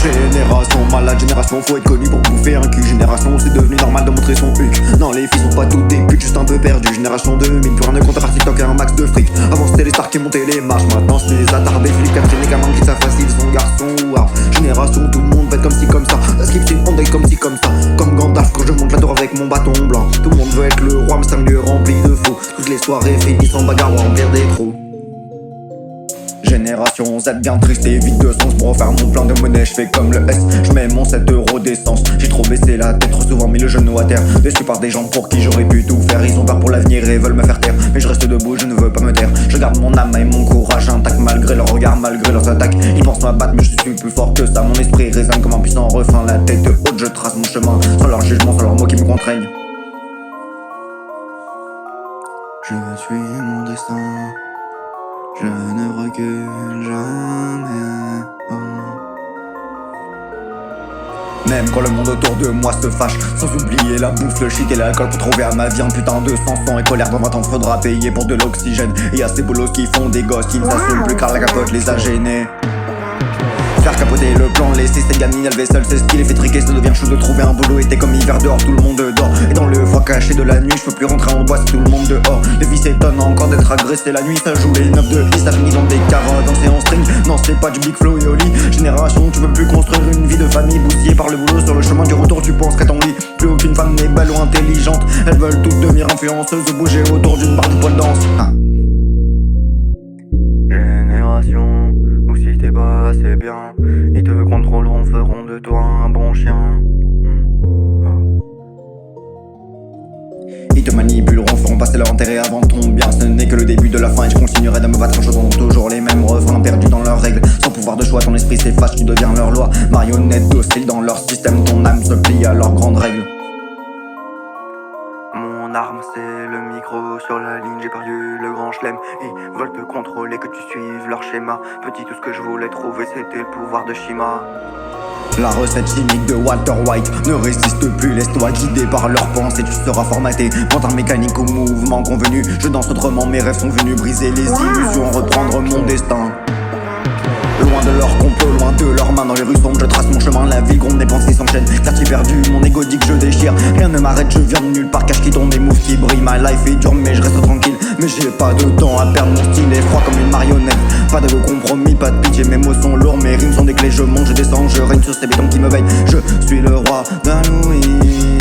Génération malade, génération faut être connu pour bouffer un cul. Génération c'est devenu normal de montrer son huc. Non les filles sont pas toutes des putes, juste un peu perdues. Génération 2000, plus rien ne compte à part TikTok et un max de fric. Avant c'était les stars qui montaient les marches, maintenant c'est les attardés. Philippe Catherine et Cameron qui ça facile son garçon. Wow. Génération tout le monde va être comme ci comme ça. La skip c'est une onde comme ci comme ça. Comme Gandalf quand je monte la tour avec mon bâton blanc. Tout le monde veut être le roi mais c'est un lieu rempli de fous. Toutes les soirées finissent en bagarre ou en remplir des trous. Génération Z bien triste et vide de sens. Pour refaire mon plein de monnaie je fais comme le S. Je mets mon 7 € d'essence. J'ai trop baissé la tête, trop souvent mis le genou à terre. Déçu par des gens pour qui j'aurais pu tout faire. Ils ont peur pour l'avenir et veulent me faire taire. Mais je reste debout, je ne veux pas me taire. Je garde mon âme et mon courage intact malgré leurs regards, malgré leurs attaques. Ils pensent m'abattre mais je suis plus fort que ça. Mon esprit résonne comme un puissant refrain. La tête haute je trace mon chemin. Sans leur jugement, sans leurs mots qui me contraignent. Je suis mon destin. Je ne recule jamais. Même quand le monde autour de moi se fâche, sans oublier la bouffe, le shit et l'alcool pour trouver à ma vie un putain de sang et colère. Dans 20 ans faudra payer pour de l'oxygène. Et y'a ces bolos qui font des gosses qui ne s'assument plus car la capote les a gênés. Faire capoter le plan, laisser cette gamine élever seule, c'est ce qui les fait triquer. Ça devient chaud de trouver un boulot, été comme hiver dehors, tout le monde dort. Et dans le froid caché de la nuit, je peux plus rentrer en bois, c'est tout le monde dehors. Les filles s'étonnent encore d'être agressées la nuit, ça joue les 9 de 10, ça finit dans des caves, danser en string. Non c'est pas du big flow et au lit. Génération, tu peux plus construire une vie de famille, bousillée par le boulot. Sur le chemin du retour, tu penses qu'à ton lit, plus aucune femme n'est belle ou intelligente. Elles veulent toutes devenir influenceuses ou bouger autour d'une barre de poil danse. Génération, ou si t'es pas assez bien, ils te contrôleront, feront de toi un bon chien. Ils te manipuleront, feront passer leur intérêt avant ton bien. Ce n'est que le début de la fin et je continuerai de me battre en chantant toujours les mêmes refrains. Perdus dans leurs règles, sans pouvoir de choix, ton esprit s'efface, tu deviens leur loi. Marionnette docile dans leur système, ton âme se plie à leurs grandes règles. Mon arme c'est le micro, sur la ligne j'ai perdu le grand chelem. Ils veulent te contrôler, que tu suives leur schéma. Petit tout ce que je voulais trouver c'était le pouvoir de Shima. La recette chimique de Walter White ne résiste plus, laisse-toi guider par leurs pensées, tu seras formaté. Mental mécanique au mouvement convenu, je danse autrement, mes rêves sont venus briser les illusions, reprendre mon destin. Loin de leur complot, loin de leurs mains, dans les rues sombres je trace mon chemin. La ville gronde, mes pensées s'enchaînent, quartier perdu, mon ego dit que je déchire. Rien ne m'arrête, je viens de nulle part, cache qui tombe, mes moves qui brillent. My life est dure mais je reste tranquille, mais j'ai pas de temps à perdre, mon style est froid comme une marionnette. Pas de compromis, pas de pitié, mes mots sont lourds, mes rimes sont des clés. Je monte, je descends, je règne sur ces bétons qui me veillent. Je suis le roi d'un Louis.